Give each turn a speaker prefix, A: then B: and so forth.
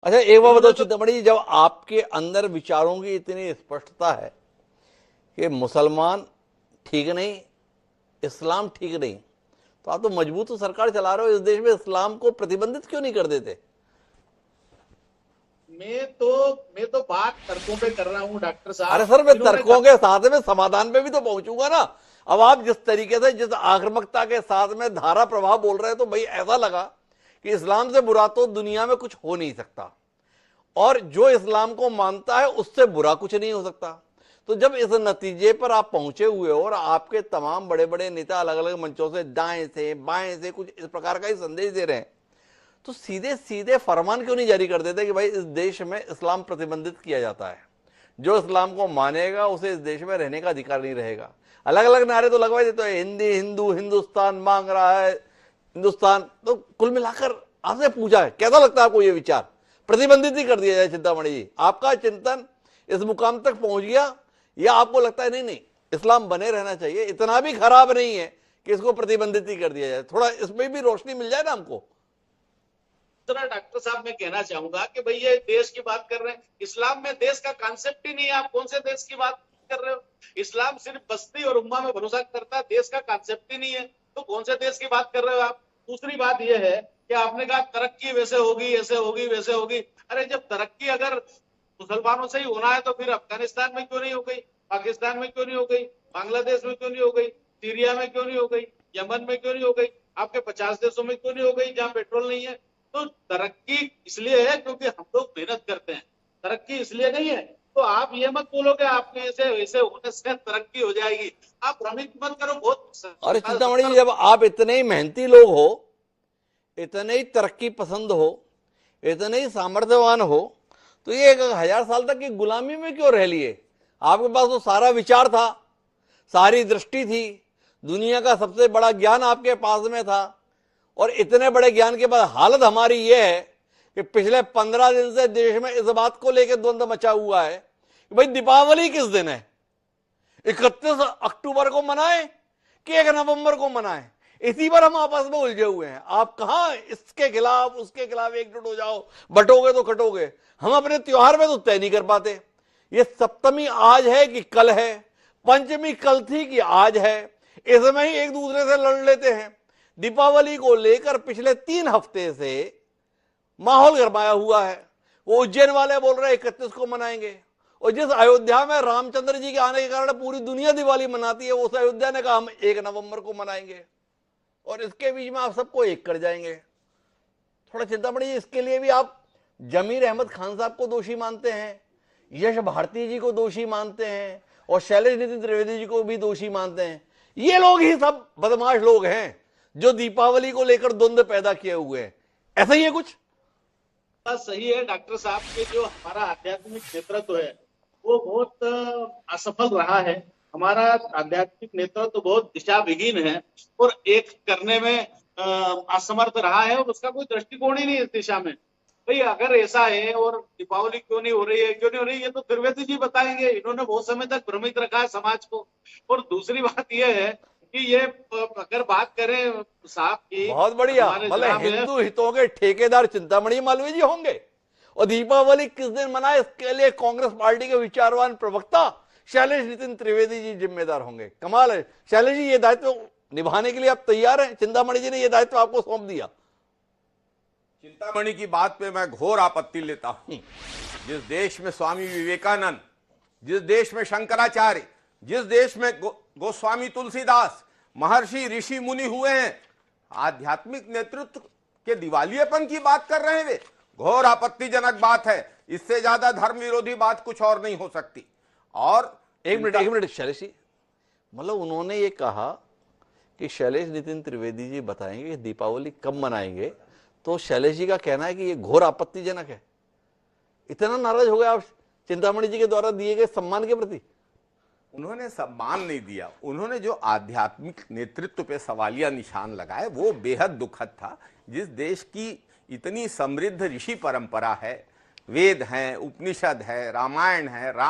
A: अच्छा एक बात बताओ
B: इन्होंने तो
A: चिंतामणि जी, जब आपके अंदर विचारों की इतनी स्पष्टता है कि मुसलमान ठीक नहीं, इस्लाम ठीक नहीं, तो आप तो मजबूत तो सरकार चला रहे हो, इस देश में इस्लाम को प्रतिबंधित क्यों नहीं कर देते?
B: मैं तो बात तर्कों पे कर रहा हूँ डॉक्टर
A: अरे
B: साहब।
A: सर, मैं
B: इन्होंने
A: तर्कों
B: कहा
A: के साथ में समाधान पे भी तो पहुंचूंगा ना। अब आप जिस तरीके से, जिस आक्रामकता के साथ में धारा प्रभाव बोल रहे हैं, तो भाई ऐसा लगा कि इस्लाम से बुरा तो दुनिया में कुछ हो नहीं सकता, और जो इस्लाम को मानता है उससे बुरा कुछ नहीं हो सकता। तो जब इस नतीजे पर आप पहुंचे हुए हो और आपके तमाम बड़े बड़े नेता अलग अलग मंचों से, दाएं से बाएं से, कुछ इस प्रकार का ही संदेश दे रहे हैं, तो सीधे सीधे फरमान क्यों नहीं जारी कर देते कि भाई इस देश में इस्लाम प्रतिबंधित किया जाता है, जो इस्लाम को मानेगा उसे इस देश में रहने का अधिकार नहीं रहेगा। अलग अलग नारे तो लगवा देते हैं, हिंदी हिंदू हिंदुस्तान मांग रहा है हिंदुस्तान। तो कुल मिलाकर आपसे पूछा है, कैसा लगता है आपको ये विचार प्रतिबंधित ही कर दिया जाए? चिंतामणि जी, आपका चिंतन इस मुकाम तक पहुंच गया, या आपको लगता है नहीं नहीं इस्लाम बने रहना चाहिए, इतना भी खराब नहीं है कि इसको प्रतिबंधित ही कर दिया जाए? थोड़ा इसमें भी रोशनी मिल जाए ना हमको।
B: दूसरा डॉक्टर साहब मैं कहना चाहूंगा कि भाई ये देश की बात कर रहे हैं, इस्लाम में देश का कॉन्सेप्ट ही नहीं है। आप कौन से देश की बात कर रहे हो? इस्लाम सिर्फ बस्ती और उम्मा में भरोसा करता है, देश का कॉन्सेप्ट ही नहीं है। तो कौन से देश की बात कर रहे हो आप? दूसरी बात यह है कि आपने कहा तरक्की वैसे होगी, ऐसे होगी, वैसे होगी। अरे जब तरक्की अगर मुसलमानों से ही होना है तो फिर अफगानिस्तान में क्यों नहीं हो गई, पाकिस्तान में क्यों नहीं हो गई, बांग्लादेश में क्यों नहीं हो गई, सीरिया में क्यों नहीं हो गई, यमन में क्यों नहीं हो गई, आपके 50 देशों में क्यों नहीं हो गई जहां पेट्रोल नहीं है? तो तरक्की इसलिए है क्योंकि हम लोग मेहनत करते हैं, तरक्की इसलिए नहीं है। तो आप ये मत बोलोगे आपके ऐसे ऐसे होने से तरक्की हो जाएगी। आप भ्रमित मत करो। बहुत
A: और
B: सरकार
A: चिंतामणि जी,
B: 70।
A: जब आप इतने ही मेहनती लोग हो, इतने ही तरक्की पसंद हो, इतने ही सामर्थ्यवान हो, तो ये 1000 साल तक की गुलामी में क्यों रह लिए? आपके पास तो सारा विचार था, सारी दृष्टि थी, दुनिया का सबसे बड़ा ज्ञान आपके पास में था, और इतने बड़े ज्ञान के बाद हालत हमारी ये है कि पिछले 15 दिन से देश में इस बात को लेकर द्वंद्व मचा हुआ है कि भाई दीपावली किस दिन है, 31 अक्टूबर को मनाए कि 1 नवंबर को मनाए? इसी पर हम आपस में उलझे हुए हैं। आप कहां इसके खिलाफ उसके खिलाफ एकजुट हो जाओ, बटोगे तो कटोगे। हम अपने त्योहार में तो तय नहीं कर पाते, ये सप्तमी आज है कि कल है, पंचमी कल थी कि आज है, इसमें ही एक दूसरे से लड़ लेते हैं। दीपावली को लेकर पिछले 3 हफ्ते से माहौल गरमाया हुआ है। वो उज्जैन वाले बोल रहे हैं 31 को मनाएंगे, और जिस अयोध्या में रामचंद्र जी के आने के कारण पूरी दुनिया दिवाली मनाती है, उस अयोध्या ने कहा हम 1 नवंबर को मनाएंगे, और इसके बीच में आप सबको एक कर जाएंगे। थोड़ा चिंतामणि जी, इसके लिए भी आप जमीर अहमद खान साहब को दोषी मानते हैं, यश भारती जी को दोषी मानते हैं, और शैलेश नितिन त्रिवेदी जी को भी दोषी मानते हैं। ये लोग ही सब बदमाश लोग हैं जो दीपावली को लेकर द्वंद्व पैदा किए हुए हैं। ऐसा ही है कुछ?
B: बात सही है डॉक्टर साहब के। जो हमारा आध्यात्मिक नेतृत्व है वो बहुत असफल रहा है। हमारा आध्यात्मिक नेतृत्व तो बहुत दिशा विहीन है और एक करने में असमर्थ रहा है, और उसका कोई दृष्टिकोण ही नहीं इस दिशा में। भाई अगर ऐसा है और दीपावली क्यों नहीं हो रही है, क्यों नहीं हो रही है, ये तो त्रिवेदी जी बताएंगे। इन्होंने बहुत समय तक भ्रमित रखा है समाज को। और दूसरी बात यह है कि ये अगर बात करें साहब की,
A: बहुत बढ़िया,
B: हमारे
A: मतलब
B: जनाब है।
A: हिंदू हितों के ठेकेदार चिंतामणि मालवीय जी होंगे, और दीपावली किस दिन मनाए इसके लिए कांग्रेस पार्टी के विचारवान प्रवक्ता शैलेश नितिन त्रिवेदी जी जिम्मेदार होंगे। कमाल है। शैलेश जी, ये दायित्व निभाने के लिए आप तैयार हैं? चिंतामणि जी ने यह दायित्व आपको सौंप दिया।
C: चिंतामणि की बात पे मैं घोर आपत्ति लेता हूं। जिस देश में स्वामी विवेकानंद, जिस देश में शंकराचार्य, जिस देश में गोस्वामी तुलसीदास, महर्षि ऋषि मुनि हुए हैं, आध्यात्मिक नेतृत्व के दिवालियेपन की बात कर रहे हैं वे, घोर आपत्तिजनक बात है। इससे ज्यादा धर्म विरोधी बात कुछ और नहीं हो सकती। और
A: एक मिनट शैलेश जी, मतलब उन्होंने ये कहा कि शैलेश नितिन त्रिवेदी जी बताएंगे कि दीपावली कब मनाएंगे, तो शैलेश जी का कहना है कि ये घोर आपत्तिजनक है। इतना नाराज हो गए आप चिंतामणि जी के द्वारा दिए गए सम्मान के प्रति?
C: उन्होंने सम्मान नहीं दिया, उन्होंने जो आध्यात्मिक नेतृत्व पे सवालिया निशान लगाए वो बेहद दुखद था। जिस देश की इतनी समृद्ध ऋषि परंपरा है, वेद हैं, उपनिषद है, रामायण है, राम